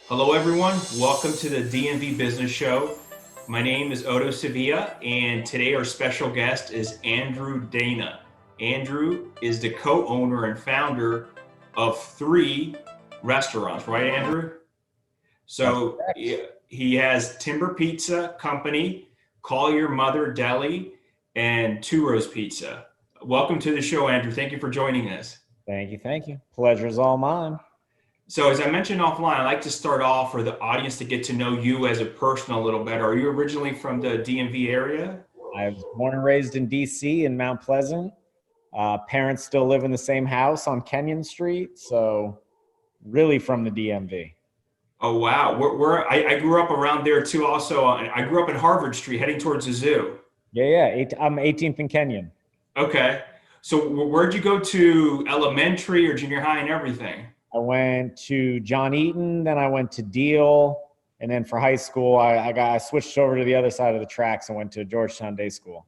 Hello, everyone. Welcome to the DMV Business Show. My name is Otto Sevilla, and today our special guest is Andrew Dana. Andrew is the co-owner and founder of three restaurants, right, Andrew? That's So correct. he has Timber Pizza Company, Call Your Mother Deli, and Two Rose Pizza. Welcome to the show, Andrew. Thank you for joining us. Thank you. Thank you. Pleasure's all mine. So as I mentioned offline, I like to start off for the audience to get to know you as a person a little better. Are you originally from the DMV area? I was born and raised in DC in Mount Pleasant. Parents still live in the same house on Kenyon Street. So really from the DMV. Oh wow, I grew up around there too. Also, I grew up in Harvard Street, heading towards the zoo. Yeah. I'm 18th and Kenyon. Okay, so where'd you go to elementary or junior high and everything? I went to John Eaton, then I went to Deal. And then for high school, I switched over to the other side of the tracks and went to Georgetown Day School.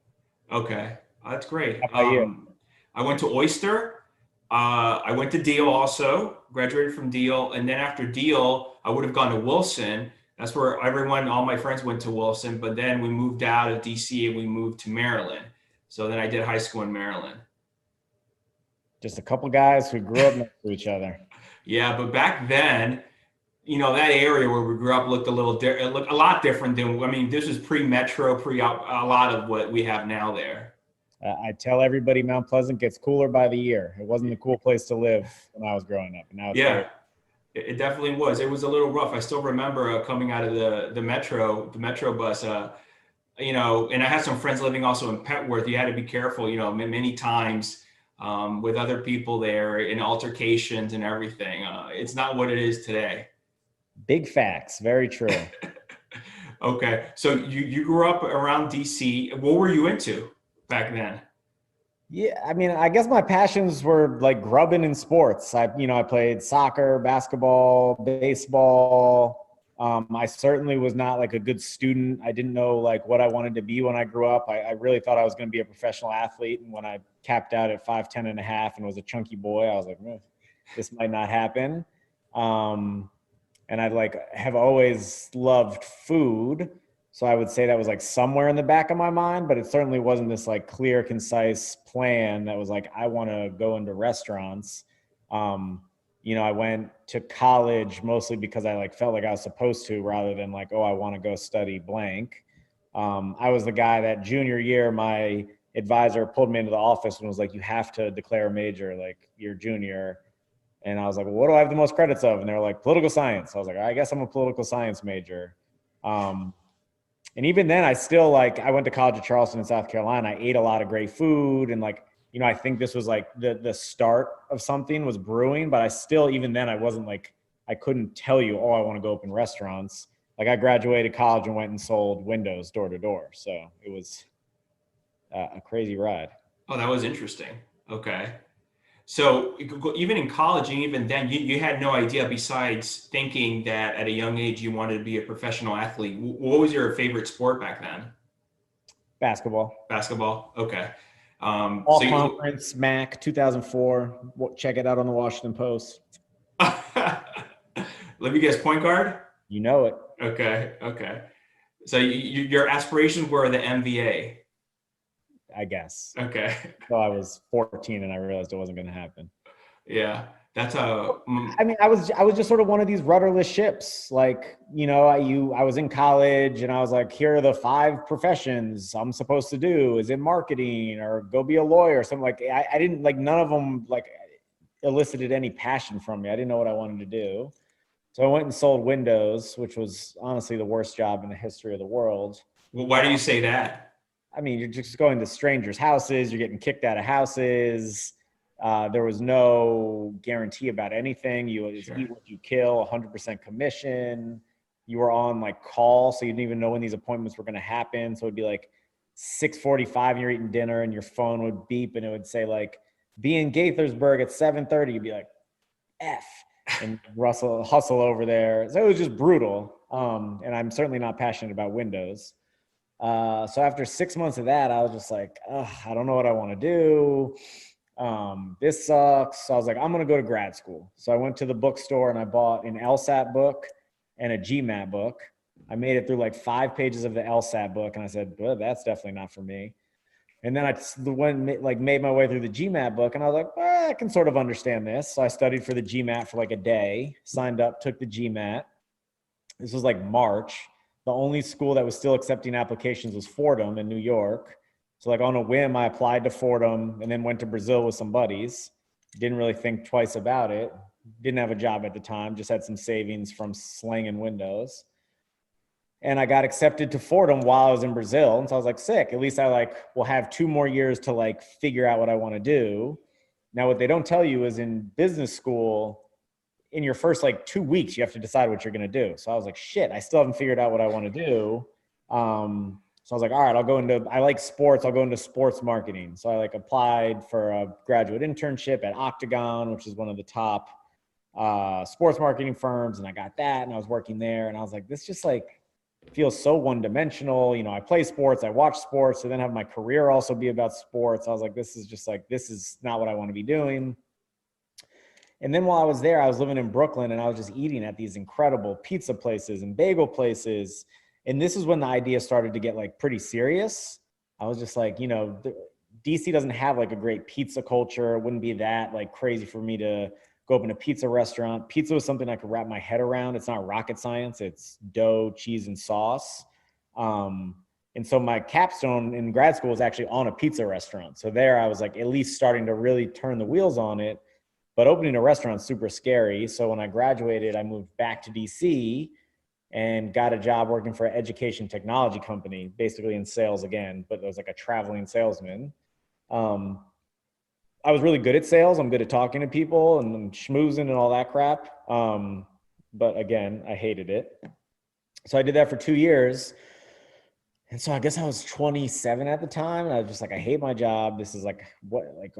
Okay, that's great. How about you? I went to Oyster. I went to Deal also, graduated from Deal, and then after Deal, I would have gone to Wilson. That's where all my friends went to Wilson. But then we moved out of DC and we moved to Maryland. So then I did high school in Maryland. Just a couple guys who grew up next to each other. Yeah, but back then, that area where we grew up looked it looked a lot different than. I mean, this was pre-metro, pre a lot of what we have now there. I tell everybody Mount Pleasant gets cooler by the year. It wasn't a cool place to live when I was growing up, and now it's very. Yeah, it definitely was. It was a little rough. I still remember coming out of the metro bus. And I had some friends living also in Petworth. You had to be careful. Many times with other people there in altercations and everything. It's not what it is today. Big facts. Very true. Okay, so you grew up around DC. What were you into back then? Yeah, I mean, I guess my passions were like grubbing in sports. I played soccer, basketball, baseball. I certainly was not like a good student. I didn't know like what I wanted to be when I grew up. I really thought I was going to be a professional athlete. And when I capped out at 5'10" and a half and was a chunky boy, I was like, this might not happen. And I have always loved food. So I would say that was like somewhere in the back of my mind, but it certainly wasn't this like clear, concise plan that was like, I want to go into restaurants. I went to college mostly because I like felt like I was supposed to, rather than like, oh, I want to go study blank. I was the guy that junior year, my advisor pulled me into the office and was like, you have to declare a major like your junior. And I was like, well, what do I have the most credits of? And they were like, political science. I was like, I guess I'm a political science major. And even then I went to college at Charleston in South Carolina. I ate a lot of great food. And I think this was like the start of something was brewing, but even then I wasn't like, I couldn't tell you, oh, I want to go open restaurants. Like I graduated college and went and sold windows door to door. So it was a crazy ride. Oh, that was interesting. Okay. So even in college, and even then, you had no idea besides thinking that at a young age you wanted to be a professional athlete. What was your favorite sport back then? Basketball. Basketball. Okay. All conference, MAC, 2004. Check it out on the Washington Post. Let me guess, point guard? You know it. Okay. Okay. So your aspirations were the MBA. I guess. Okay. So I was 14 and I realized it wasn't going to happen. Yeah. That's how. I mean, I was just sort of one of these rudderless ships. Like, I was in college and I was like, here are the 5 professions I'm supposed to do. Is it marketing or go be a lawyer or something? Like I didn't like, none of them like elicited any passion from me. I didn't know what I wanted to do. So I went and sold windows, which was honestly the worst job in the history of the world. Well, why do you say that? I mean, you're just going to strangers' houses. You're getting kicked out of houses. There was no guarantee about anything. You would eat what you kill, 100% commission. You were on like call, so you didn't even know when these appointments were going to happen. So it'd be like 6:45 and you're eating dinner and your phone would beep and it would say like, be in Gaithersburg at 7:30. You'd be like, F, and hustle over there. So it was just brutal. And I'm certainly not passionate about windows. So after 6 months of that, I was just like, I don't know what I want to do. This sucks. So I was like, I'm going to go to grad school. So I went to the bookstore and I bought an LSAT book and a GMAT book. I made it through like 5 pages of the LSAT book, and I said, well, that's definitely not for me. And then made my way through the GMAT book, and I was like, well, I can sort of understand this. So I studied for the GMAT for like a day, signed up, took the GMAT. This was like March. The only school that was still accepting applications was Fordham in New York. So like on a whim, I applied to Fordham and then went to Brazil with some buddies. Didn't really think twice about it. Didn't have a job at the time, just had some savings from slanging windows. And I got accepted to Fordham while I was in Brazil. And so I was like, sick, at least I like will have 2 more years to like figure out what I want to do. Now, what they don't tell you is in business school, in your first like 2 weeks, you have to decide what you're going to do. So I was like, shit, I still haven't figured out what I want to do. So I was like, all right, I like sports. I'll go into sports marketing. So I like applied for a graduate internship at Octagon, which is one of the top sports marketing firms. And I got that, and I was working there, and I was like, this just like feels so one-dimensional. You know, I play sports, I watch sports, so then have my career also be about sports. I was like, this is not what I want to be doing. And then while I was there, I was living in Brooklyn, and I was just eating at these incredible pizza places and bagel places. And this is when the idea started to get like pretty serious. I was just like, you know, DC doesn't have like a great pizza culture. It wouldn't be that like crazy for me to go open a pizza restaurant. Pizza was something I could wrap my head around. It's not rocket science. It's dough, cheese, and sauce. And so my capstone in grad school was actually on a pizza restaurant. So there I was like at least starting to really turn the wheels on it. But opening a restaurant is super scary. So when I graduated, I moved back to DC and got a job working for an education technology company, basically in sales again, but it was like a traveling salesman. I was really good at sales. I'm good at talking to people and schmoozing and all that crap. But again, I hated it. So I did that for 2 years. And so I guess I was 27 at the time. And I was just like, I hate my job. This is like,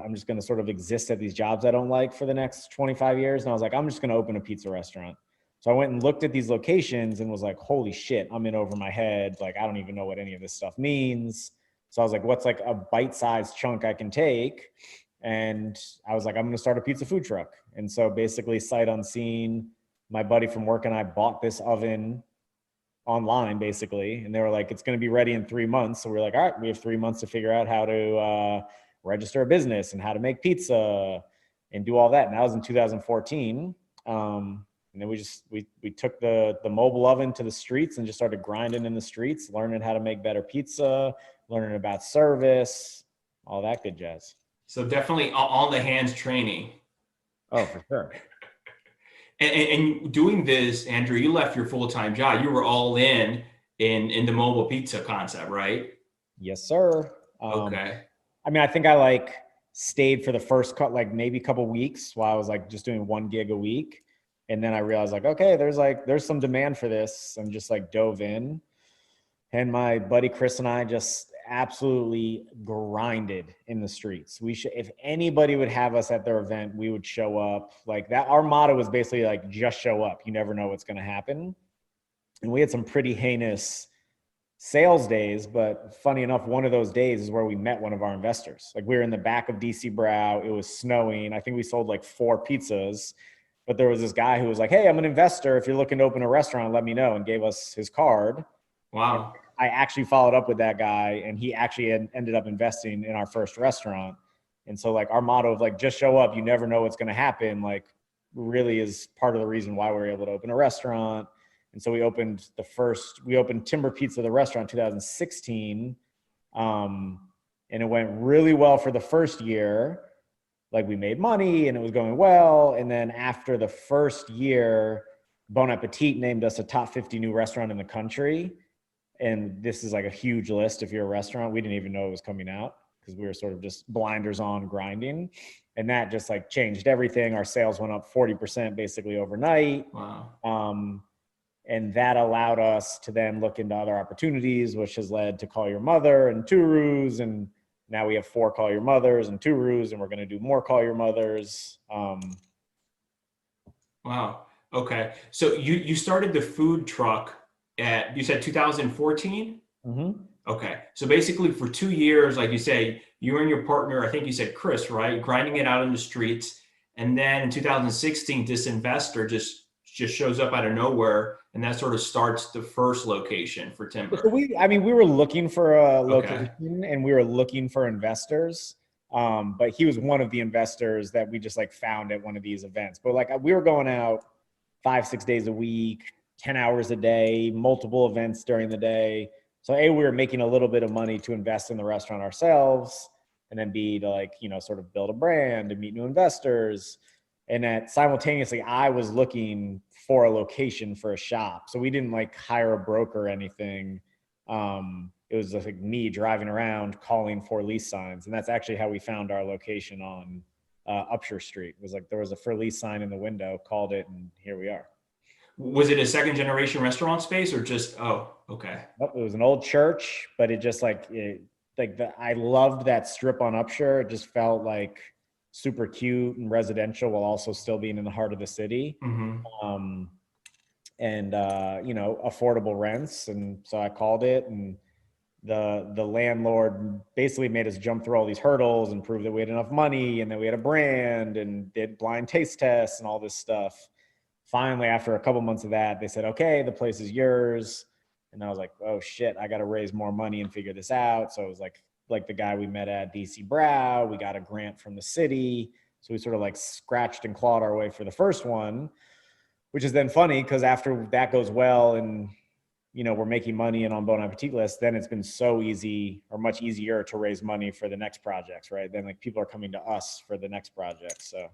I'm just going to sort of exist at these jobs I don't like for the next 25 years. And I was like, I'm just going to open a pizza restaurant. So I went and looked at these locations and was like, holy shit, I'm in over my head. Like, I don't even know what any of this stuff means. So I was like, what's like a bite-sized chunk I can take? And I was like, I'm going to start a pizza food truck. And so basically sight unseen, my buddy from work and I bought this oven online basically. And they were like, it's going to be ready in 3 months. So we're like, all right, we have 3 months to figure out how to register a business and how to make pizza and do all that. And that was in 2014. And then we took the mobile oven to the streets and just started grinding in the streets, learning how to make better pizza, learning about service, all that good jazz. So definitely on the hands training. Oh, for sure. And doing this, Andrew, you left your full-time job. You were all in the mobile pizza concept, right? Yes, sir. Okay. I mean, I think I like stayed for the first maybe a couple weeks while I was like just doing 1 gig a week. And then I realized like, okay, there's some demand for this, and just like dove in. And my buddy Chris and I just absolutely grinded in the streets. If anybody would have us at their event, we would show up like that. Our motto was basically like, just show up. You never know what's going to happen. And we had some pretty heinous sales days, but funny enough, one of those days is where we met one of our investors. Like we were in the back of DC Brow. It was snowing. I think we sold like 4 pizzas, but there was this guy who was like, hey, I'm an investor. If you're looking to open a restaurant, let me know, and gave us his card. Wow. I actually followed up with that guy, and he actually ended up investing in our first restaurant. And so like our motto of like, just show up, you never know what's going to happen, like really is part of the reason why we were able to open a restaurant. And so we opened Timber Pizza, the restaurant, in 2016. And it went really well for the first year. Like we made money and it was going well. And then after the first year, Bon Appetit named us a top 50 new restaurant in the country. And this is like a huge list if you're a restaurant. We didn't even know it was coming out because we were sort of just blinders on grinding. And that just like changed everything. Our sales went up 40% basically overnight. Wow. And that allowed us to then look into other opportunities, which has led to Call Your Mother and Turu's. And now we have 4 Call Your Mothers and Turu's, and we're going to do more Call Your Mothers. Wow. Okay. So you started the food truck at, you said 2014? Mm-hmm. Okay. So basically for 2 years, like you say, you and your partner, I think you said Chris, right? Grinding it out in the streets. And then in 2016, this investor just just shows up out of nowhere, and that sort of starts the first location for timber. So we were looking for a Okay. location and we were looking for investors. But he was one of the investors that we just like found at one of these events. But like we were going out 5-6 days a week, 10 hours a day, multiple events during the day. So A, we were making a little bit of money to invest in the restaurant ourselves, and then B, to like, you know, sort of build a brand and meet new investors. And that simultaneously I was looking for a location for a shop. So we didn't like hire a broker or anything. It was just like me driving around calling for lease signs. And that's actually how we found our location on Upshur Street. It was like, there was a for lease sign in the window, called it, and here we are. Was it a second generation restaurant space or just, oh, okay. It was an old church, but it just like, I loved that strip on Upshur. It just felt like super cute and residential while also still being in the heart of the city. Mm-hmm. You know, affordable rents. And so I called it, and the landlord basically made us jump through all these hurdles and prove that we had enough money and that we had a brand and did blind taste tests and all this stuff. Finally, after a couple months of that, they said, okay, the place is yours. And I was like, oh shit, I got to raise more money and figure this out. So it was like the guy we met at DC Brow, we got a grant from the city. So we sort of like scratched and clawed our way for the first one, which is then funny because after that goes well and, you know, we're making money and on Bon Appetit list, then it's been so easy, or much easier, to raise money for the next projects, right? Then like people are coming to us for the next project. So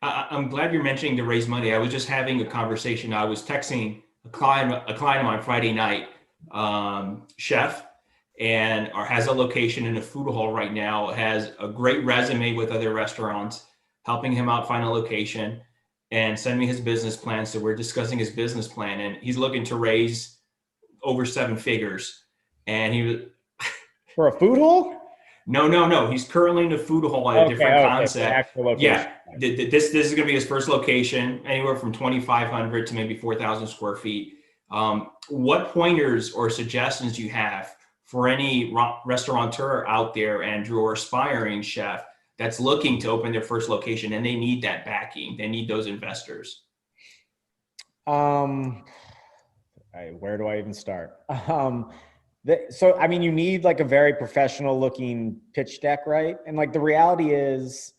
I'm glad you're mentioning to raise money. I was just having a conversation. I was texting a client of mine Friday night, chef, and has a location in a food hall right now, has a great resume with other restaurants, helping him out find a location, and send me his business plan. So we're discussing his business plan, and he's looking to raise over 7 figures. And he was for a food hall? No. He's currently in a food hall at a different concept. Actual location. Yeah, this is going to be his first location, anywhere from 2,500 to maybe 4,000 square feet. What pointers or suggestions do you have for any restaurateur out there, Andrew, or aspiring chef that's looking to open their first location and they need that backing? They need those investors. Where do I even start? So, I mean, you need like a very professional looking pitch deck, right? And like the reality is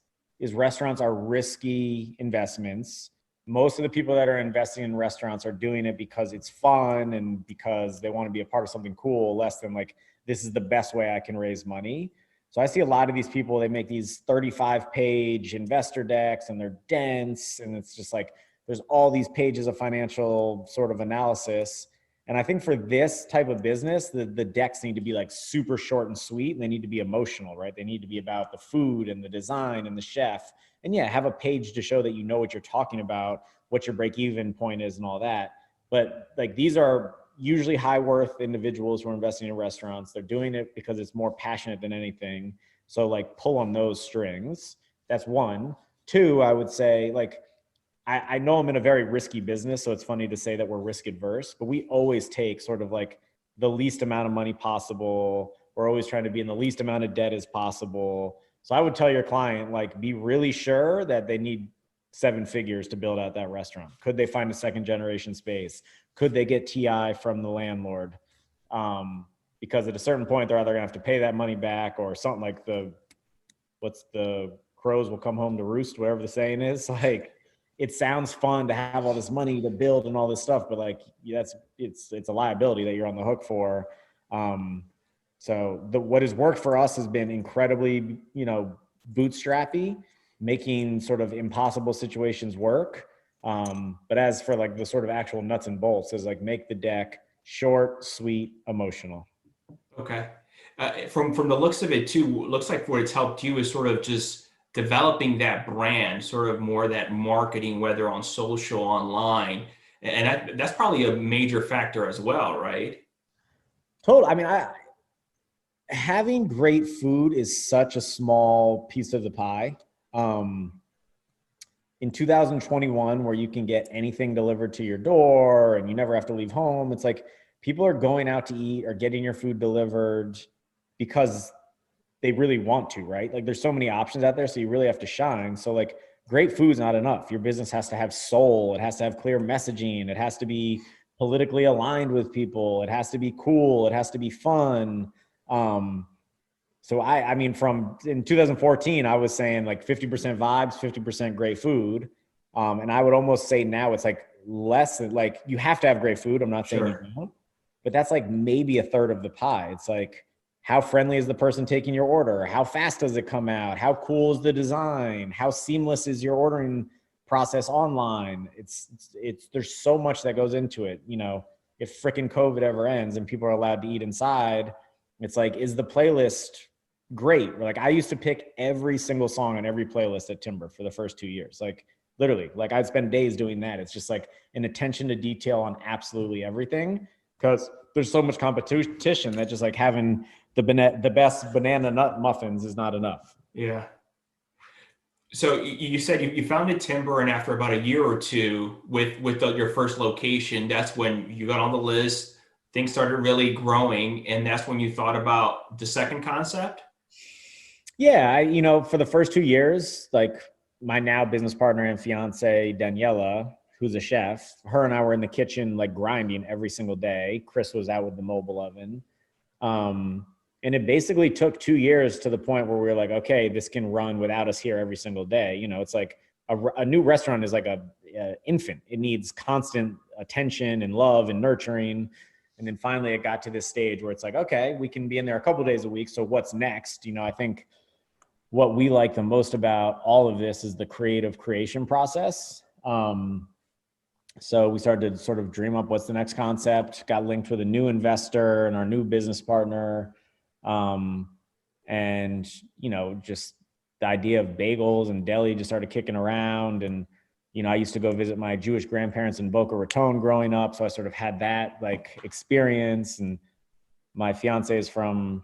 restaurants are risky investments. Most of the people that are investing in restaurants are doing it because it's fun and because they want to be a part of something cool, less than like, this is the best way I can raise money. So I see a lot of these people, they make these 35-page investor decks and they're dense. And it's just like, there's all these pages of financial sort of analysis. And I think for this type of business, the decks need to be like super short and sweet, and they need to be emotional, right? They need to be about the food and the design and the chef. And yeah, have a page to show that you know what you're talking about, what your break-even point is and all that. But like, these are usually high worth individuals who are investing in restaurants. They're doing it because it's more passionate than anything. So like, pull on those strings. That's one. Two, I would say, like, I know I'm in a very risky business, so it's funny to say that we're risk adverse, but we always take sort of like the least amount of money possible. We're always trying to be in the least amount of debt as possible. So I would tell your client, like, be really sure that they need 7 figures to build out that restaurant. Could they find a second generation space? Could they get TI from the landlord? Because at a certain point, they're either gonna have to pay that money back, or something like the crows will come home to roost, whatever the saying is. Like, it sounds fun to have all this money to build and all this stuff, but like, it's a liability that you're on the hook for. So what has worked for us has been incredibly, you know, bootstrappy, making sort of impossible situations work. But as for like the sort of actual nuts and bolts, is like, make the deck short, sweet, emotional. Okay. From the looks of it too, looks like what it's helped you is sort of just developing that brand, sort of more that marketing, whether on social, online, and that's probably a major factor as well, right? Totally. I mean, having great food is such a small piece of the pie. In 2021, where you can get anything delivered to your door and you never have to leave home, it's like people are going out to eat or getting your food delivered because they really want to, right? Like, there's so many options out there, so you really have to shine. So like, great food's not enough. Your business has to have soul. It has to have clear messaging. It has to be politically aligned with people. It has to be cool. It has to be fun. So I mean, from in 2014, I was saying like 50% vibes, 50% great food. And I would almost say now it's like less like you have to have great food. I'm not saying you Sure. don't, but that's like maybe a third of the pie. It's like, how friendly is the person taking your order? How fast does it come out? How cool is the design? How seamless is your ordering process online? There's so much that goes into it. You know, if freaking COVID ever ends and people are allowed to eat inside, it's like, is the playlist great? Like, I used to pick every single song on every playlist at Timber for the first 2 years. Like, literally, like I'd spend days doing that. It's just like an attention to detail on absolutely everything, because there's so much competition that just like having the best banana nut muffins is not enough. Yeah. So you said you founded Timber, and after about a year or two with your first location, that's when you got on the list. Things started really growing, and that's when you thought about the second concept. Yeah, for the first 2 years, like my now business partner and fiance Daniela, who's a chef, her and I were in the kitchen like grinding every single day. Chris was out with the mobile oven. And it basically took 2 years to the point where we were like, okay, this can run without us here every single day. It's like a new restaurant is like a infant. It needs constant attention and love and nurturing. And then finally it got to this stage where it's like, okay, we can be in there a couple of days a week. So what's next? I think what we like the most about all of this is the creation process. So we started to sort of dream up what's the next concept, got linked with a new investor and our new business partner. And, just the idea of bagels and deli just started kicking around. And, I used to go visit my Jewish grandparents in Boca Raton growing up. So I sort of had that like experience. And my fiance is from,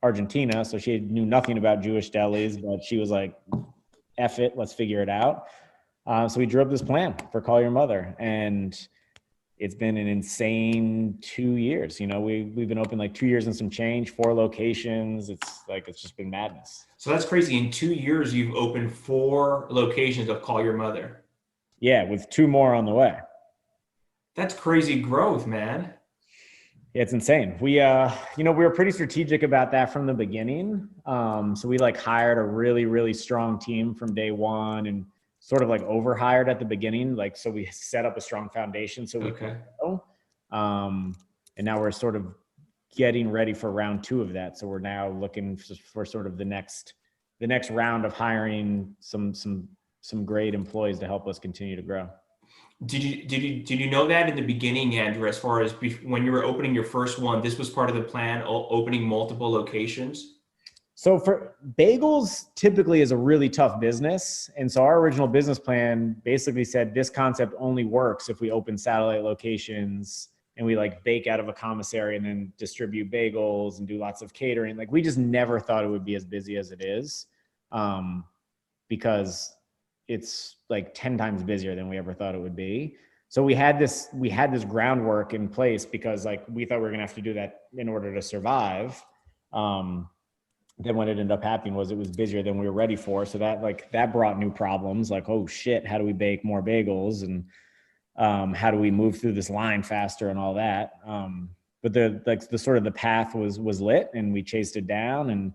Argentina. So she knew nothing about Jewish delis, but she was like, F it, let's figure it out. So we drew up this plan for Call Your Mother, and it's been an insane 2 years. We've been open like 2 years and some change, 4 locations. It's just been madness. So that's crazy. In 2 years, you've opened 4 locations of Call Your Mother. Yeah, with 2 more on the way. That's crazy growth, man. Yeah, it's insane. We were pretty strategic about that from the beginning. So we like hired a really, really strong team from day one, and sort of like overhired at the beginning. Like, so we set up a strong foundation so we Okay. could go. And now we're sort of getting ready for round 2 of that. So we're now looking for sort of the next round of hiring some great employees to help us continue to grow. Did you know that in the beginning, Andrew, as far as when you were opening your first one, this was part of the plan, opening multiple locations? So for bagels typically is a really tough business. And so our original business plan basically said this concept only works if we open satellite locations and we like bake out of a commissary and then distribute bagels and do lots of catering. Like, we just never thought it would be as busy as it is, because it's like 10 times busier than we ever thought it would be. So we had this groundwork in place because like we thought we were gonna have to do that in order to survive. Then what ended up happening was it was busier than we were ready for. So that brought new problems, like, oh shit, how do we bake more bagels? And how do we move through this line faster and all that? But the sort of the path was lit, and we chased it down, and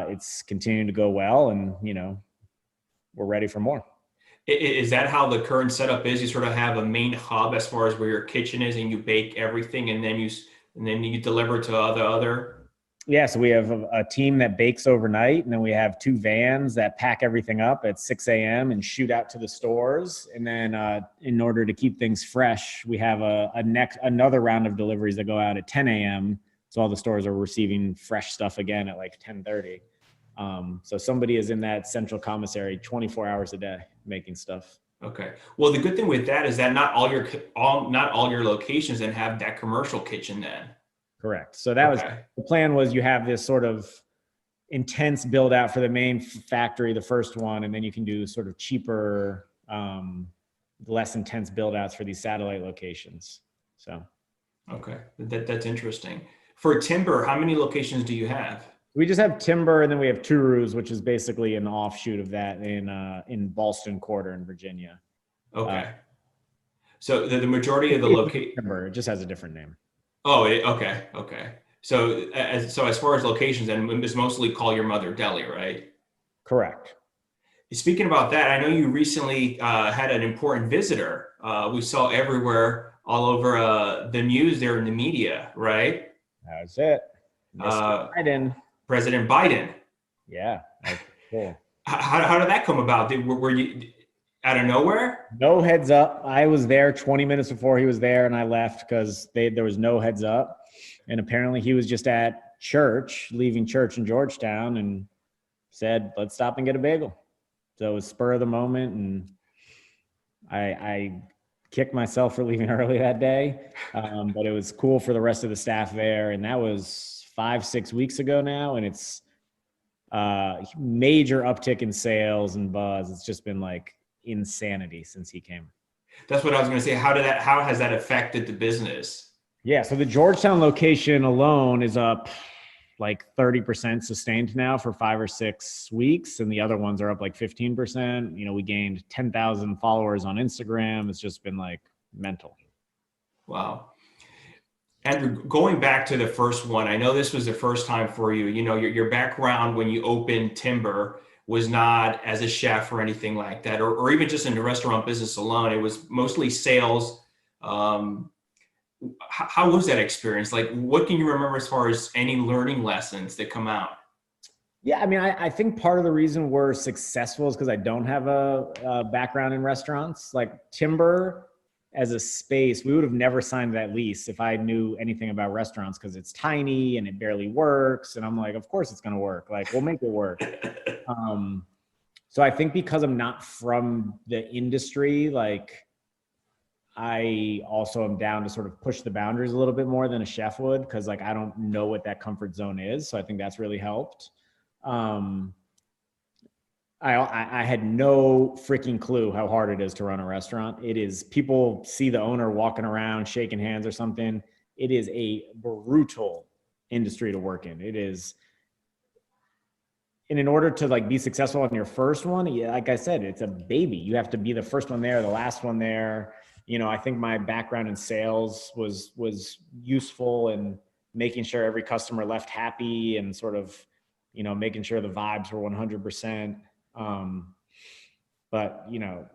it's continuing to go well, and we're ready for more. Is that how the current setup is? You sort of have a main hub as far as where your kitchen is, and you bake everything, and then you deliver to other. Yeah, so we have a team that bakes overnight, and then we have 2 vans that pack everything up at 6 a.m. and shoot out to the stores. And then in order to keep things fresh, we have another round of deliveries that go out at 10 a.m. So all the stores are receiving fresh stuff again at like 10:30. So somebody is in that central commissary 24 hours a day making stuff. Okay. Well, the good thing with that is that not all your locations then have that commercial kitchen then. Correct. So that was the plan. Was you have this sort of intense build out for the main factory, the first one, and then you can do sort of cheaper, less intense build outs for these satellite locations. So. Okay. That's interesting. For Timber, how many locations do you have? We just have Timber, and then we have Turu's, which is basically an offshoot of that in Ballston Quarter in Virginia. Uh, Okay. So the majority of it's the basically locate. Timber. It just has a different name. Oh, okay, okay. So as far as locations, and it's mostly Call Your Mother Deli, right? Correct. Speaking about that, I know you recently had an important visitor. We saw everywhere, all over the news there in the media, right? That's it. Mr. Uh, Biden. President Biden. Yeah, that's cool. How did that come about? Were you out of nowhere? No heads up. I was there 20 minutes before he was there, and I left because there was no heads up. And apparently he was just at church, leaving church in Georgetown, and said, let's stop and get a bagel. So it was spur of the moment, and I kicked myself for leaving early that day. But it was cool for the rest of the staff there. And that was 5-6 weeks ago now. And it's major uptick in sales and buzz. It's just been like insanity since he came. That's what I was going to say. How has that affected the business? Yeah. So the Georgetown location alone is up like 30% sustained now for 5 or 6 weeks. And the other ones are up like 15%. You know, we gained 10,000 followers on Instagram. It's just been like mental. Wow. Andrew, going back to the first one, I know this was the first time for you. You know, your background when you opened Timber was not as a chef or anything like that, or even just in the restaurant business alone. It was mostly sales. How was that experience? Like, what can you remember as far as any learning lessons that come out? Yeah, I mean, I think part of the reason we're successful is because I don't have a background in restaurants. Like Timber as a space, we would have never signed that lease if I knew anything about restaurants because it's tiny and it barely works. And I'm like, of course it's going to work. Like, we'll make it work. So I think because I'm not from the industry, like I also am down to sort of push the boundaries a little bit more than a chef would because like I don't know what that comfort zone is. So I think that's really helped. I had no freaking clue how hard it is to run a restaurant. It is, people see the owner walking around, shaking hands or something. It is a brutal industry to work in. It is, and in order to like be successful on your first one, like I said, it's a baby. You have to be the first one there, the last one there. You know, I think my background in sales was useful in making sure every customer left happy and sort of, you know, making sure the vibes were 100%. But you know,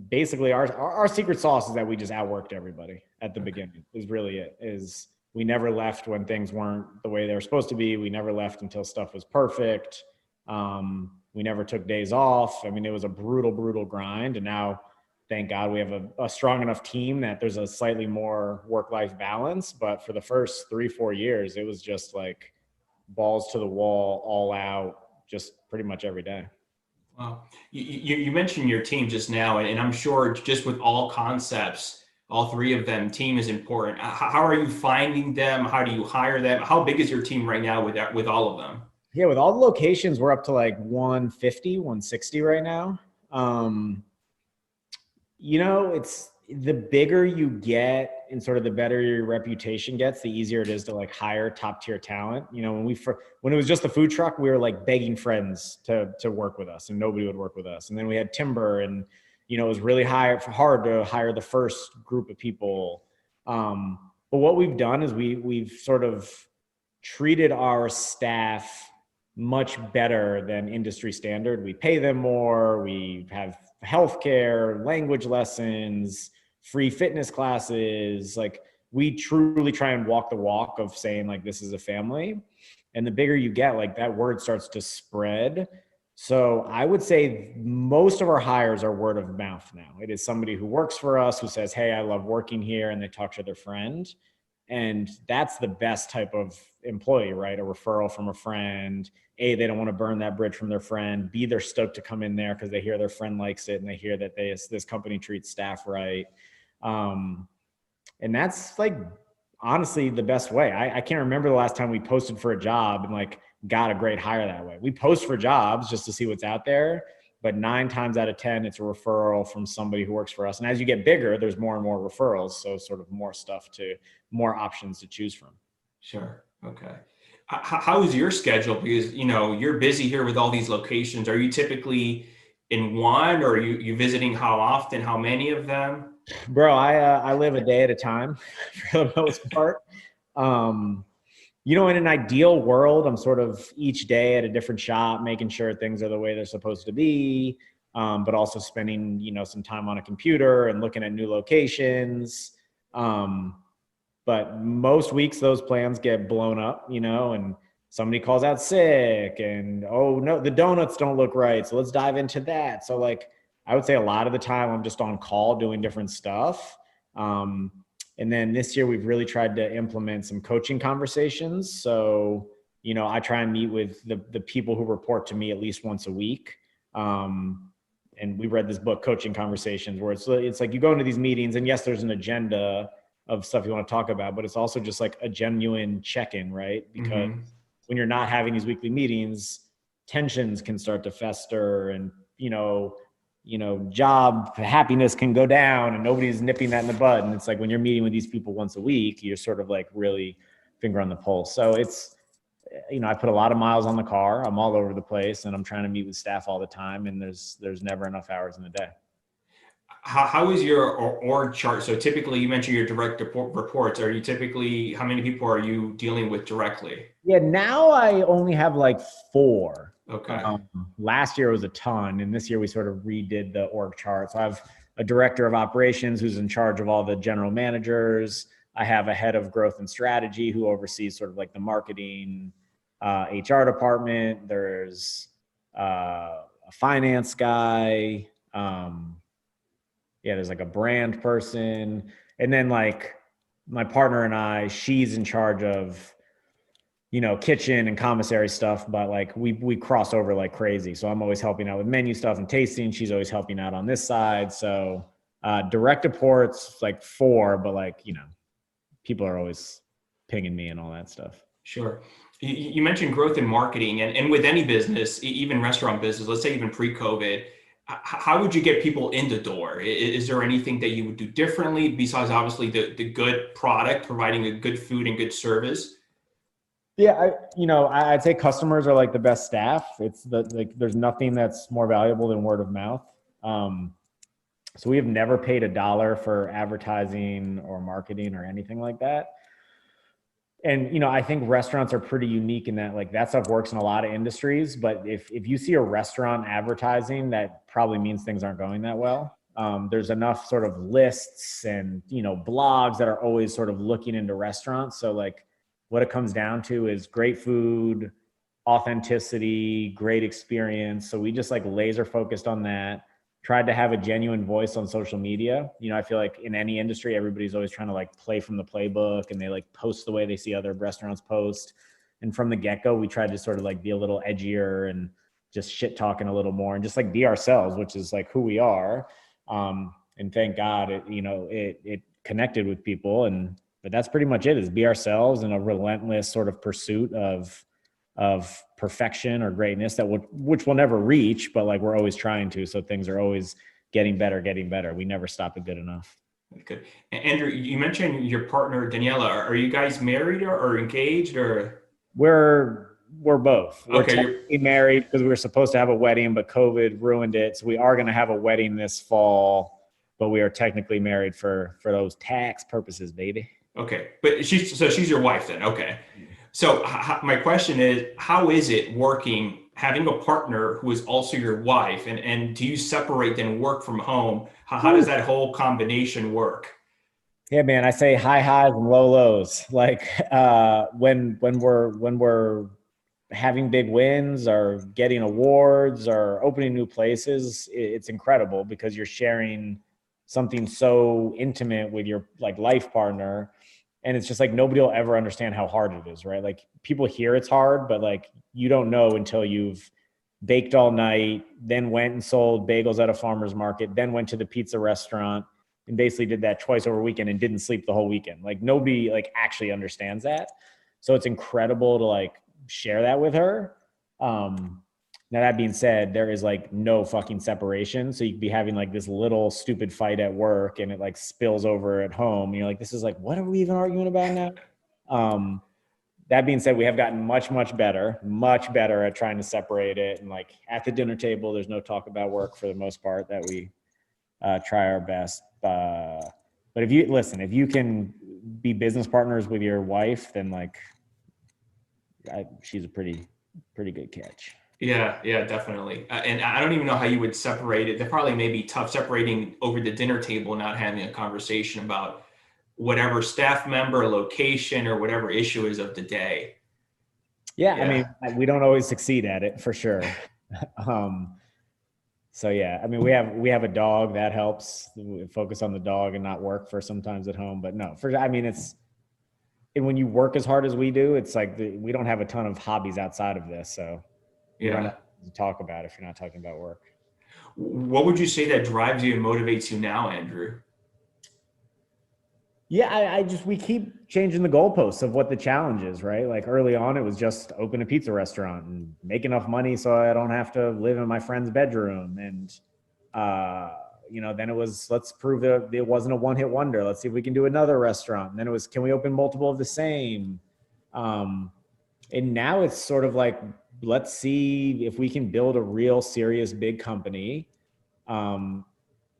basically our secret sauce is that we just outworked everybody at the beginning is really it. Is we never left when things weren't the way they were supposed to be. We never left until stuff was perfect. We never took days off. I mean, it was a brutal grind. And now, thank God, we have a strong enough team that there's a slightly more work-life balance. But for the first 3-4 years, it was just like balls to the wall, all out, just pretty much every day. Wow. You mentioned your team just now, and I'm sure just with all concepts, all three of them, team is important. How are you finding them? How do you hire them? How big is your team right now with all of them? Yeah, with all the locations, we're up to like 150, 160 right now. You know, it's the bigger you get and sort of the better your reputation gets, the easier it is to like hire top tier talent. You know, when it was just the food truck, we were like begging friends to work with us and nobody would work with us. And then we had Timber and, you know, it was really hard to hire the first group of people. But what we've done is we've sort of treated our staff much better than industry standard. We pay them more. We have healthcare, language lessons, free fitness classes. Like we truly try and walk the walk of saying like, this is a family. And the bigger you get, like that word starts to spread. So I would say most of our hires are word of mouth now. It is somebody who works for us who says, hey, I love working here. And they talk to their friend. And that's the best type of employee, right? A referral from a friend. A, they don't want to burn that bridge from their friend. B, they're stoked to come in there because they hear their friend likes it and they hear that this company treats staff right. And that's like, honestly, the best way. I can't remember the last time we posted for a job and like got a great hire that way. We post for jobs just to see what's out there, but 9 times out of 10, it's a referral from somebody who works for us. And as you get bigger, there's more and more referrals. So sort of more options to choose from. Sure. Okay. How is your schedule? Because, you're busy here with all these locations. Are you typically in one, or are you visiting how often, how many of them? Bro, I live a day at a time for the most part. Um, in an ideal world, I'm sort of each day at a different shop, making sure things are the way they're supposed to be, but also spending, some time on a computer and looking at new locations. But most weeks those plans get blown up, and somebody calls out sick and, oh no, the donuts don't look right. So let's dive into that. So like, I would say a lot of the time I'm just on call doing different stuff. Um, and then this year we've really tried to implement some coaching conversations. So, I try and meet with the people who report to me at least once a week. And we read this book, Coaching Conversations, where it's like you go into these meetings and yes, there's an agenda of stuff you want to talk about, but it's also just like a genuine check-in, right? Because when you're not having these weekly meetings, tensions can start to fester, and job happiness can go down, and nobody's nipping that in the bud. And it's like when you're meeting with these people once a week, you're sort of like really finger on the pulse. So it's, I put a lot of miles on the car. I'm all over the place, and I'm trying to meet with staff all the time, and there's never enough hours in the day. How is your org chart? So typically, you mentioned your direct reports. Are you typically, how many people are you dealing with directly? Yeah, now I only have like 4. Okay. Last year was a ton, and this year we sort of redid the org chart. So I have a director of operations who's in charge of all the general managers. I have a head of growth and strategy who oversees sort of like the marketing, HR department. There's a finance guy. There's like a brand person. And then like my partner and I, she's in charge of, kitchen and commissary stuff, but like we cross over like crazy. So I'm always helping out with menu stuff and tasting. She's always helping out on this side. So direct reports, like 4, but like, people are always pinging me and all that stuff. Sure. You mentioned growth in marketing, and with any business, even restaurant business, let's say even pre-COVID, how would you get people in the door? Is there anything that you would do differently besides obviously the good product, providing a good food and good service? Yeah, I'd say customers are like the best staff. It's there's nothing that's more valuable than word of mouth. So we have never paid $1 for advertising or marketing or anything like that. And, I think restaurants are pretty unique in that like that stuff works in a lot of industries, but if you see a restaurant advertising, that probably means things aren't going that well. There's enough sort of lists and, blogs that are always sort of looking into restaurants. So like what it comes down to is great food, authenticity, great experience. So we just like laser focused on that. Tried to have a genuine voice on social media. I feel like in any industry, everybody's always trying to like play from the playbook, and they like post the way they see other restaurants post. And from the get-go, we tried to sort of like be a little edgier and just shit talking a little more and just like be ourselves, which is like who we are. And thank God it connected with people. But that's pretty much it, is be ourselves in a relentless sort of pursuit of perfection or greatness which we'll never reach, but like we're always trying to. So things are always getting better. We never stop at good enough. Good. Andrew, you mentioned your partner, Daniela. Are you guys married or engaged, or? We're both. We're Okay, technically married because we were supposed to have a wedding, but COVID ruined it. So we are going to have a wedding this fall, but we are technically married for those tax purposes, baby. Okay, but she's your wife then. Okay. So my question is, how is it working, having a partner who is also your wife, and do you separate then work from home? How does that whole combination work? Yeah, man, I say high highs and low lows. Like when we're having big wins or getting awards or opening new places, it's incredible because you're sharing something so intimate with your like life partner. And it's just like, nobody will ever understand how hard it is, right? Like people hear it's hard, but like you don't know until you've baked all night, then went and sold bagels at a farmer's market, then went to the pizza restaurant and basically did that twice over a weekend and didn't sleep the whole weekend. Like nobody like actually understands that. So it's incredible to like share that with her. Now that being said, there is like no fucking separation. So you could be having like this little stupid fight at work and it like spills over at home. And you're like, this is like, what are we even arguing about now? That being said, we have gotten much better at trying to separate it. And like at the dinner table, there's no talk about work for the most part, that we try our best. But if you can be business partners with your wife, then like she's a pretty good catch. Yeah, definitely. And I don't even know how you would separate it. That probably may be tough separating over the dinner table, not having a conversation about whatever staff member, location, or whatever issue is of the day. Yeah. I mean, we don't always succeed at it for sure. So yeah, I mean, we have a dog that helps. We focus on the dog and not work for sometimes at home. But no, I mean, and when you work as hard as we do, it's like we don't have a ton of hobbies outside of this. So you don't have to talk about if you're not talking about work. What would you say that drives you and motivates you now, Andrew? Yeah, we keep changing the goalposts of what the challenge is, right? Like early on, it was just open a pizza restaurant and make enough money so I don't have to live in my friend's bedroom. And, then it was, let's prove that it wasn't a one-hit wonder. Let's see if we can do another restaurant. And then it was, can we open multiple of the same? And now it's sort of like, let's see if we can build a real serious big company.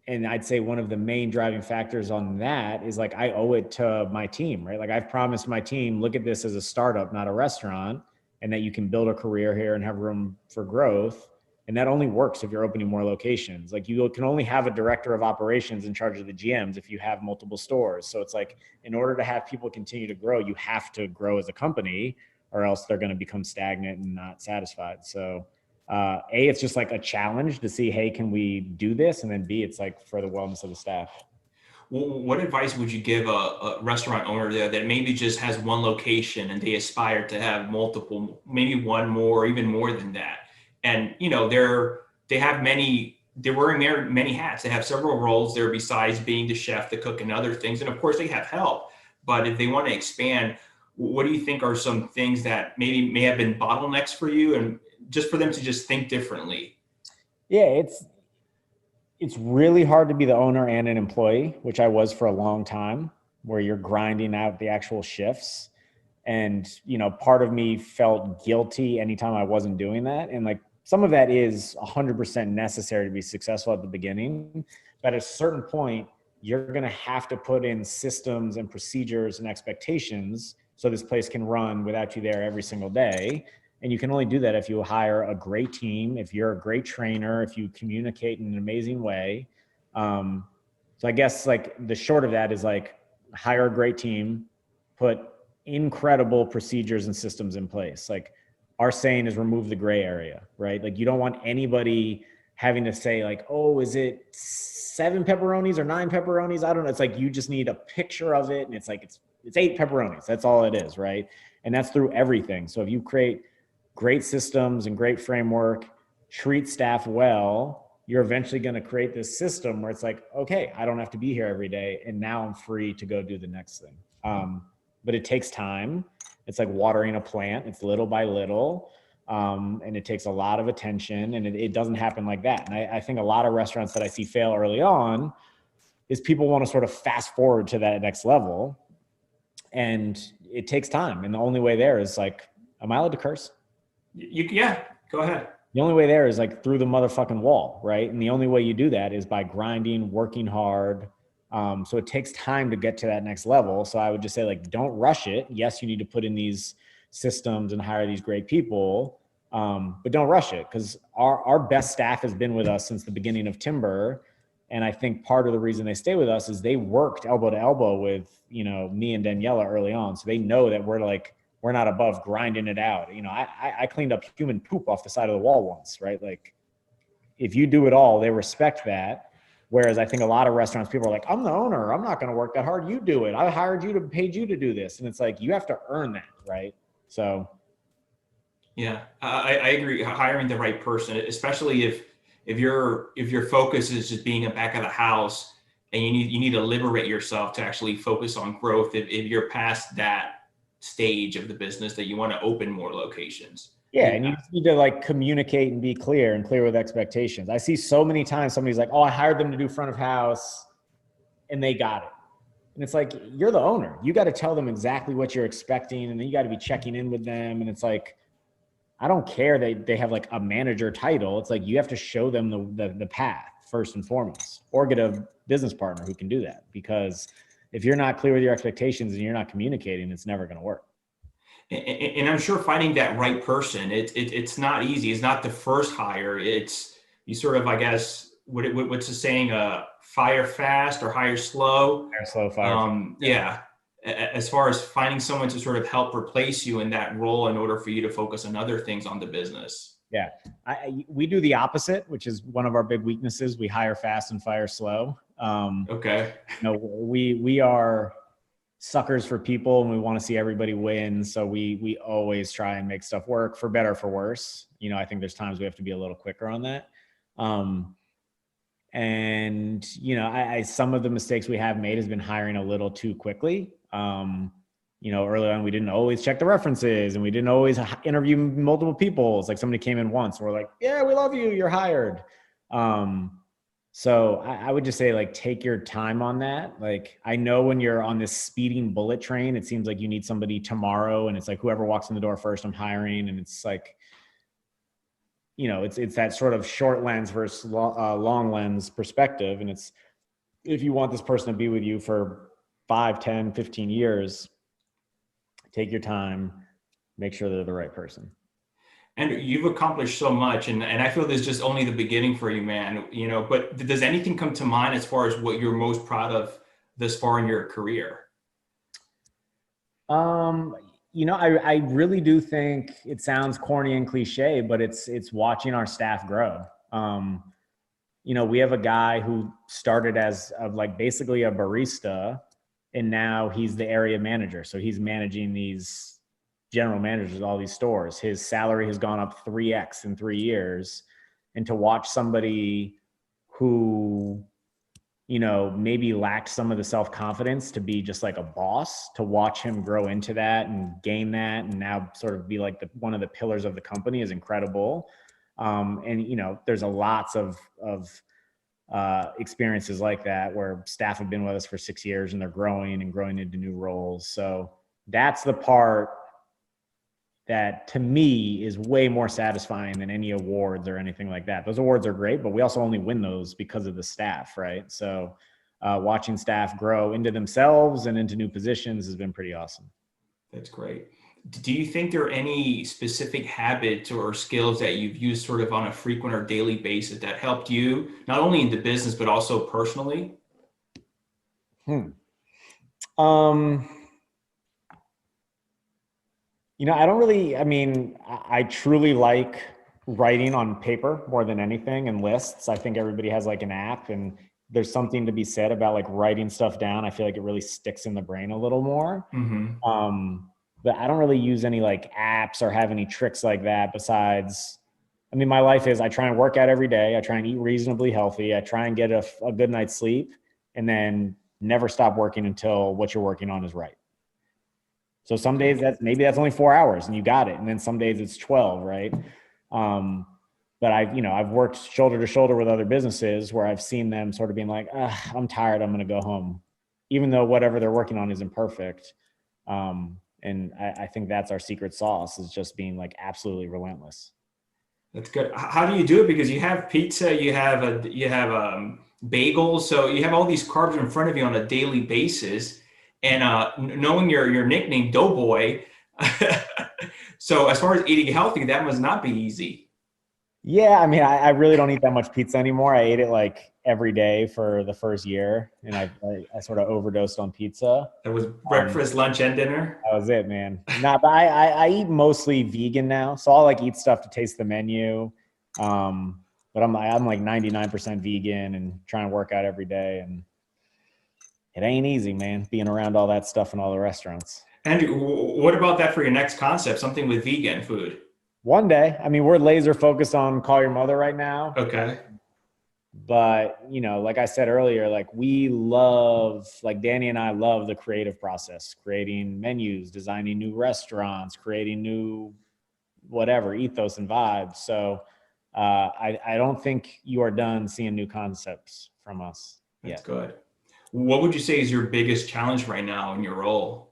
And I'd say one of the main driving factors on that is like, I owe it to my team, right? Like I've promised my team, look at this as a startup, not a restaurant, and that you can build a career here and have room for growth. And that only works if you're opening more locations. Like you can only have a director of operations in charge of the GMs if you have multiple stores. So it's like, in order to have people continue to grow, you have to grow as a company, or else they're going to become stagnant and not satisfied. So it's just like a challenge to see, hey, can we do this? And then B, it's like for the wellness of the staff. What advice would you give a restaurant owner there that maybe just has one location and they aspire to have multiple, maybe one more, or even more than that? And, they're wearing many hats. They have several roles there besides being the chef, the cook, and other things. And of course they have help, but if they want to expand, what do you think are some things that maybe may have been bottlenecks for you, and just for them to just think differently? Yeah, it's really hard to be the owner and an employee, which I was for a long time, where you're grinding out the actual shifts. And, part of me felt guilty anytime I wasn't doing that. And like, some of that is 100% necessary to be successful at the beginning. But at a certain point, you're going to have to put in systems and procedures and expectations so this place can run without you there every single day. And you can only do that if you hire a great team, if you're a great trainer, if you communicate in an amazing way. So I guess like the short of that is like, hire a great team, put incredible procedures and systems in place. Like our saying is remove the gray area, right? Like you don't want anybody having to say like, oh, is it 7 pepperonis or 9 pepperonis? I don't know. It's like, you just need a picture of it. And it's like, it's 8 pepperonis. That's all it is. Right. And that's through everything. So if you create great systems and great framework, treat staff well, you're eventually going to create this system where it's like, okay, I don't have to be here every day. And now I'm free to go do the next thing. But it takes time. It's like watering a plant. It's little by little. And it takes a lot of attention, and it doesn't happen like that. And I think a lot of restaurants that I see fail early on is people want to sort of fast forward to that next level, and it takes time. And the only way there is like, am I allowed to curse? Yeah, go ahead. The only way there is like through the motherfucking wall, right? And the only way you do that is by grinding, working hard. So it takes time to get to that next level. So I would just say like, don't rush it. Yes, you need to put in these systems and hire these great people, but don't rush it, because our best staff has been with us since the beginning of Timber. And I think part of the reason they stay with us is they worked elbow to elbow with, me and Daniela early on. So they know that we're not above grinding it out. I cleaned up human poop off the side of the wall once, right? Like if you do it all, they respect that. Whereas I think a lot of restaurants, people are like, I'm the owner, I'm not going to work that hard. You do it. I hired you paid you to do this. And it's like, you have to earn that. Right. So. Yeah, I agree. Hiring the right person, especially if your focus is just being a back of the house, and you need to liberate yourself to actually focus on growth. If you're past that stage of the business that you want to open more locations. Yeah, and you need to like communicate and be clear with expectations. I see so many times somebody's like, oh, I hired them to do front of house, and they got it. And it's like, you're the owner. You got to tell them exactly what you're expecting. And then you got to be checking in with them. And it's like, I don't care they have like a manager title. It's like, you have to show them the path first and foremost, or get a business partner who can do that. Because if you're not clear with your expectations and you're not communicating, it's never going to work. And I'm sure finding that right person, it's not easy. It's not the first hire. It's, you sort of, I guess, what's the saying, fire fast or hire slow. Fire slow, fire fast. Yeah. As far as finding someone to sort of help replace you in that role in order for you to focus on other things on the business. Yeah. We do the opposite, which is one of our big weaknesses. We hire fast and fire slow. Okay. We are suckers for people, and we want to see everybody win. So we always try and make stuff work, for better or for worse. I think there's times we have to be a little quicker on that. And some of the mistakes we have made has been hiring a little too quickly. Early on, we didn't always check the references, and we didn't always interview multiple people. It's like somebody came in once, and we're like, yeah, we love you, you're hired. So I would just say, like, take your time on that. Like, I know when you're on this speeding bullet train, it seems like you need somebody tomorrow, and it's like, whoever walks in the door first, I'm hiring. And it's like, it's that sort of short lens versus long lens perspective. And it's, if you want this person to be with you for 5, 10, 15 years, take your time, make sure they're the right person. And you've accomplished so much, and I feel this is just only the beginning for you, man. But does anything come to mind as far as what you're most proud of this far in your career? I really do think, it sounds corny and cliche, but it's watching our staff grow. We have a guy who started as basically a barista, and now he's the area manager. So he's managing these general managers of all these stores. His salary has gone up 3x in 3 years. And to watch somebody who, maybe lacked some of the self-confidence to be just like a boss, to watch him grow into that and gain that, and now sort of be like one of the pillars of the company, is incredible. There's lots of experiences like that where staff have been with us for 6 years and they're growing into new roles. So that's the part that, to me, is way more satisfying than any awards or anything like that. Those awards are great, but we also only win those because of the staff, right? So watching staff grow into themselves and into new positions has been pretty awesome. That's great. Do you think there are any specific habits or skills that you've used sort of on a frequent or daily basis that helped you, not only in the business, but also personally? I truly like writing on paper more than anything, and lists. I think everybody has like an app, and there's something to be said about like writing stuff down. I feel like it really sticks in the brain a little more. Mm-hmm. But I don't really use any like apps or have any tricks like that besides, my life is, I try and work out every day. I try and eat reasonably healthy. I try and get a good night's sleep, and then never stop working until what you're working on is right. So some days that's only 4 hours and you got it. And then some days it's 12, right? But I've worked shoulder to shoulder with other businesses where I've seen them sort of being like, I'm tired, I'm going to go home, even though whatever they're working on isn't perfect. And I think that's our secret sauce, is just being like absolutely relentless. That's good. How do you do it? Because you have pizza, you have bagels, so you have all these carbs in front of you on a daily basis. And knowing your nickname, Doughboy, so as far as eating healthy, that must not be easy. Yeah, I really don't eat that much pizza anymore. I ate it like every day for the first year, and I sort of overdosed on pizza. That was breakfast, lunch, and dinner. That was it, man. But I eat mostly vegan now, so I'll like eat stuff to taste the menu. But I'm like 99% vegan and trying to work out every day, and it ain't easy, man, being around all that stuff in all the restaurants. Andrew, what about that for your next concept? Something with vegan food? One day. We're laser focused on Call Your Mother right now. Okay. But, like I said earlier, like Danny and I love the creative process, creating menus, designing new restaurants, creating new whatever, ethos and vibes. So I don't think you are done seeing new concepts from us yet. That's good. What would you say is your biggest challenge right now in your role?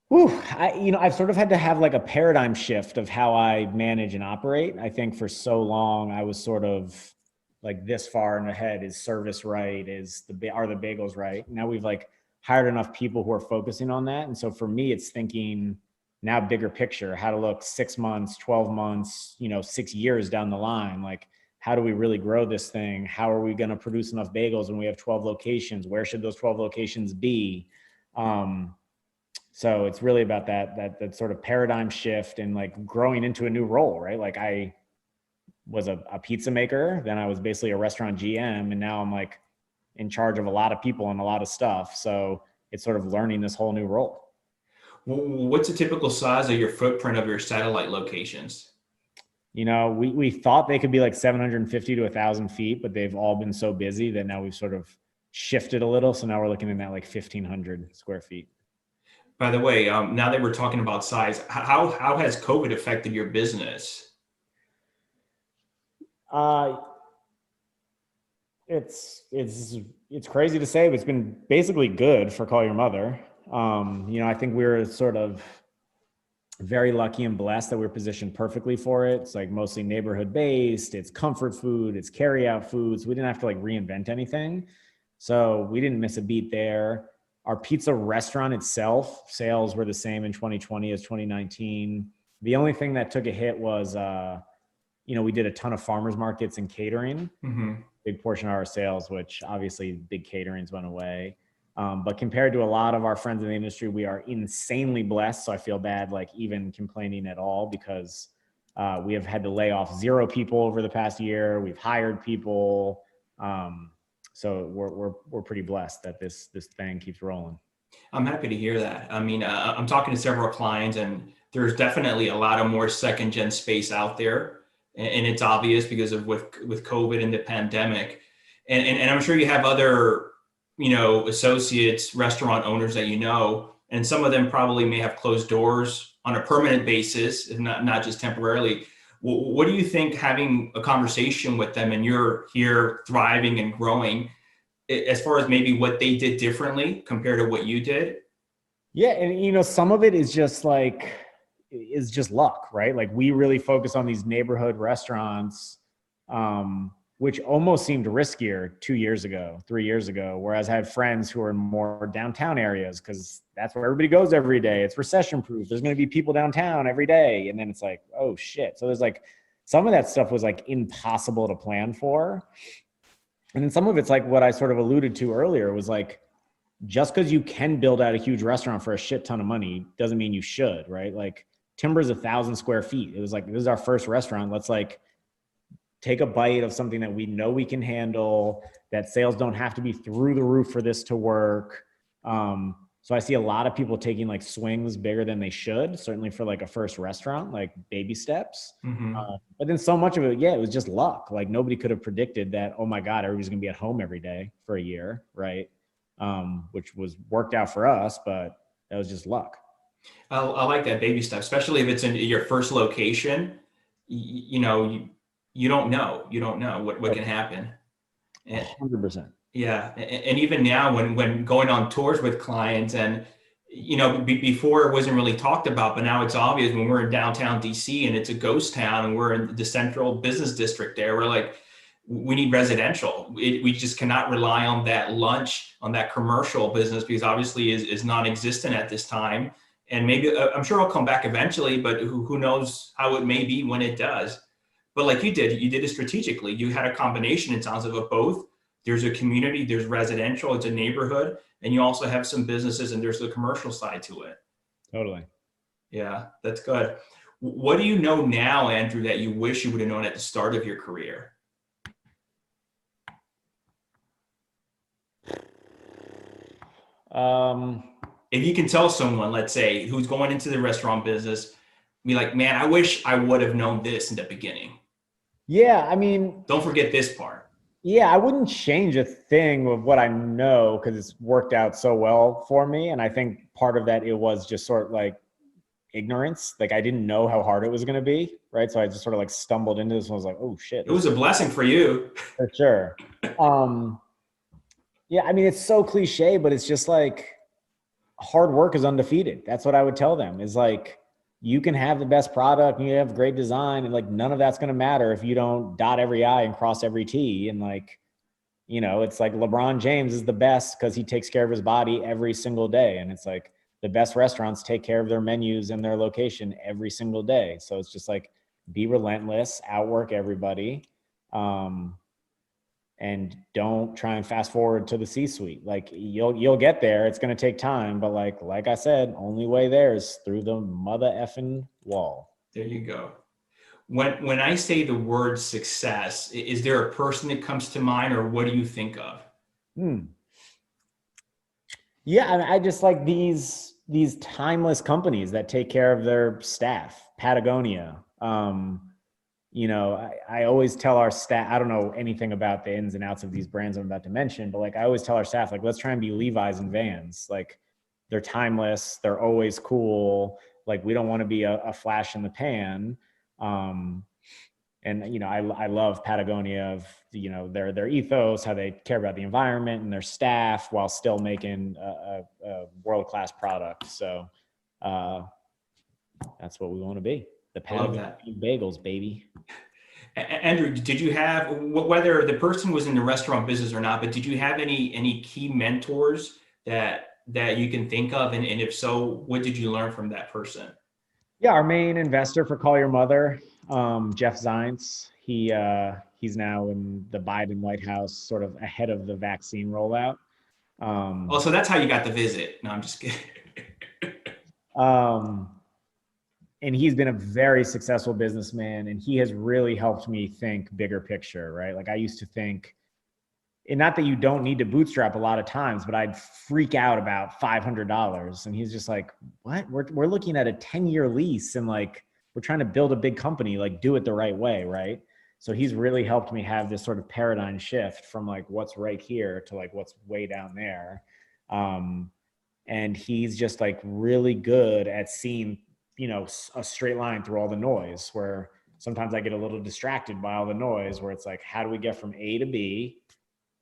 Whew, I've sort of had to have like a paradigm shift of how I manage and operate. I think for so long I was sort of like this far in ahead. Is service right? Are the bagels right? Now we've like hired enough people who are focusing on that. And so for me, it's thinking now bigger picture, how to look 6 months, 12 months, 6 years down the line. Like, how do we really grow this thing? How are we going to produce enough bagels when we have 12 locations? Where should those 12 locations be? So it's really about that sort of paradigm shift and like growing into a new role, right? Like I was a pizza maker, then I was basically a restaurant GM, and now I'm like in charge of a lot of people and a lot of stuff. So it's sort of learning this whole new role. What's the typical size of your footprint of your satellite locations? We thought they could be like 750 to 1,000 feet, but they've all been so busy that now we've sort of shifted a little. So now we're looking at that like 1,500 square feet. By the way, now that we're talking about size, how has COVID affected your business? Uh, it's crazy to say, but it's been basically good for Call Your Mother. I think we're sort of very lucky and blessed that we're positioned perfectly for it. It's like mostly neighborhood based. It's comfort food. It's carry out foods. We didn't have to like reinvent anything. So we didn't miss a beat there. Our pizza restaurant itself, sales were the same in 2020 as 2019. The only thing that took a hit was, we did a ton of farmers markets and catering, big portion of our sales, which obviously big caterings went away. But compared to a lot of our friends in the industry, we are insanely blessed. So I feel bad, like even complaining at all, because we have had to lay off 0 people over the past year. We've hired people. So we're pretty blessed that this thing keeps rolling. I'm happy to hear that. I mean, I'm talking to several clients, and there's definitely a lot of more second gen space out there, and it's obvious because of with COVID and the pandemic, and I'm sure you have other associates, restaurant owners that and some of them probably may have closed doors on a permanent basis, if not just temporarily. What do you think, having a conversation with them and you're here thriving and growing, as far as maybe what they did differently compared to what you did? Yeah. And, some of it is just luck, right? Like we really focus on these neighborhood restaurants, which almost seemed riskier 2 years ago, 3 years ago. Whereas I had friends who are in more downtown areas because that's where everybody goes every day. It's recession proof. There's going to be people downtown every day. And then it's like, oh shit. So there's like, some of that stuff was like impossible to plan for. And then some of it's like what I sort of alluded to earlier was like, just because you can build out a huge restaurant for a shit ton of money doesn't mean you should, right? Like Timber's 1,000 square feet. It was like, this is our first restaurant. Let's like take a bite of something that we know we can handle, that sales don't have to be through the roof for this to work. So I see a lot of people taking like swings bigger than they should, certainly for like a first restaurant, like baby steps. But then so much of it, it was just luck. Like nobody could have predicted that, oh my God, everybody's gonna be at home every day for a year, right? Which was worked out for us, but that was just luck. I like that baby step, especially if it's in your first location. You don't know what can happen. 100%. Yeah, and even now when going on tours with clients, and before it wasn't really talked about, but now it's obvious when we're in downtown DC and it's a ghost town and we're in the central business district there, we're like, we need residential. We just cannot rely on that lunch, on that commercial business, because obviously is non-existent at this time. And maybe I'm sure it'll come back eventually, but who knows how it may be when it does. But like you did it strategically. You had a combination, it sounds, of both. There's a community, there's residential, it's a neighborhood, and you also have some businesses, and there's the commercial side to it. Totally. Yeah, that's good. What do you know now, Andrew, that you wish you would have known at the start of your career? If you can tell someone, let's say, who's going into the restaurant business, be like, man, I wish I would have known this in the beginning. Yeah, I mean, don't forget this part. Yeah, I wouldn't change a thing with what I know because it's worked out so well for me. And I think part of that, it was just sort of like ignorance. Like I didn't know how hard it was going to be, right? So I just sort of like stumbled into this and was like, oh shit. It was a blessing for you. For sure. Yeah, I mean, it's so cliche, but it's just like hard work is undefeated. That's what I would tell them is like, you can have the best product and you have great design and like none of that's going to matter if you don't dot every I and cross every T. And like, it's like LeBron James is the best because he takes care of his body every single day. And it's like the best restaurants take care of their menus and their location every single day. So it's just like, be relentless, outwork everybody. And don't try and fast forward to the C-suite. Like you'll get there. It's going to take time, but like I said, only way there is through the mother effing wall. There you go. When I say the word success, is there a person that comes to mind, or what do you think of? Yeah, I just like these timeless companies that take care of their staff. Patagonia. I always tell our staff, I don't know anything about the ins and outs of these brands I'm about to mention, but like I always tell our staff, like, let's try and be Levi's and Vans. Like they're timeless. They're always cool. Like we don't want to be a flash in the pan. I love Patagonia of, their ethos, how they care about the environment and their staff while still making a world-class product. So that's what we want to be. The Patagonia bagels, baby. Andrew, did you have, whether the person was in the restaurant business or not, but did you have any key mentors that you can think of? And if so, what did you learn from that person? Yeah, our main investor for Call Your Mother, Jeff Zients. He's now in the Biden White House, sort of ahead of the vaccine rollout. So that's how you got the visit. No, I'm just kidding. And he's been a very successful businessman, and he has really helped me think bigger picture, right? Like I used to think, and not that you don't need to bootstrap a lot of times, but I'd freak out about $500. And he's just like, what? We're looking at a 10-year lease and like, we're trying to build a big company, like do it the right way, right? So he's really helped me have this sort of paradigm shift from like what's right here to like what's way down there. And he's just like really good at seeing, a straight line through all the noise, where sometimes I get a little distracted by all the noise, where it's like, how do we get from A to B?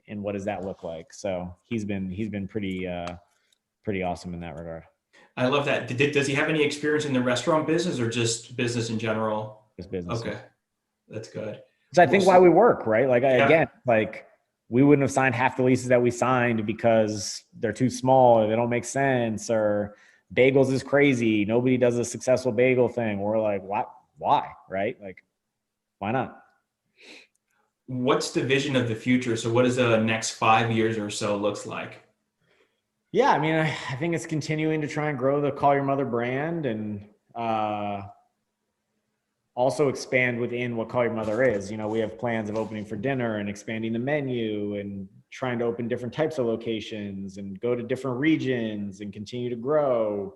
And what does that look like? So he's been pretty awesome in that regard. I love that. Does he have any experience in the restaurant business or just business in general? Just business. Okay. That's good. So I think why we work, right? Like again, like we wouldn't have signed half the leases that we signed because they're too small or they don't make sense, or bagels is crazy. Nobody does a successful bagel thing. We're like, what? Why? Right? Like, why not? What's the vision of the future? So what does the next 5 years or so looks like? Yeah, I mean, I think it's continuing to try and grow the Call Your Mother brand and also expand within what Call Your Mother is. We have plans of opening for dinner and expanding the menu and trying to open different types of locations and go to different regions and continue to grow.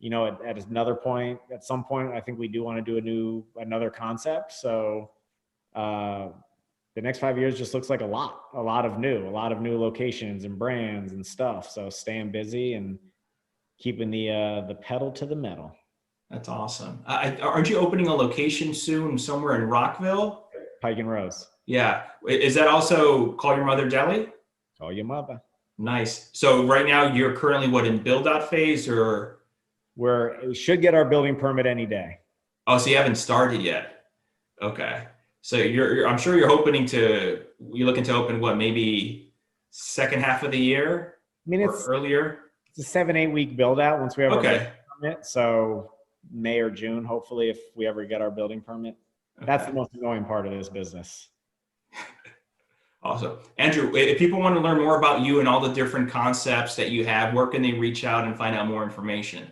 At another point, at some point, I think we do want to do another concept. So the next 5 years just looks like a lot of new locations and brands and stuff. So staying busy and keeping the pedal to the metal. That's awesome. Aren't you opening a location soon somewhere in Rockville? Pike and Rose. Yeah. Is that also Call Your Mother Deli? Call Your Mother. Nice. So right now you're currently in build out phase, or? We should get our building permit any day. Oh, so you haven't started yet. Okay. So I'm sure you're looking to open maybe second half of the year? I mean, it's earlier. It's a 7-8 week build out once we have our building permit. So May or June, hopefully, if we ever get our building permit. Okay. That's the most annoying part of this business. Awesome. Andrew, if people want to learn more about you and all the different concepts that you have, where can they reach out and find out more information?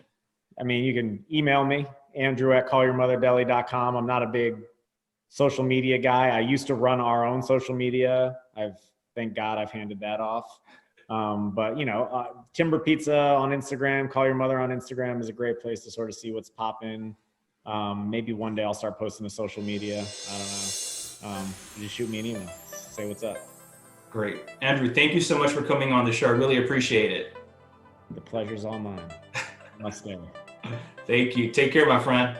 I mean, you can email me, andrew@callyourmotherdeli.com. I'm not a big social media guy. I used to run our own social media. Thank God I've handed that off. But Timber Pizza on Instagram, Call Your Mother on Instagram is a great place to sort of see what's popping. Maybe one day I'll start posting to social media. I don't know. Just shoot me an email. Say what's up. Great. Andrew, thank you so much for coming on the show. I really appreciate it. The pleasure's all mine. Must stay. Thank you. Take care, my friend.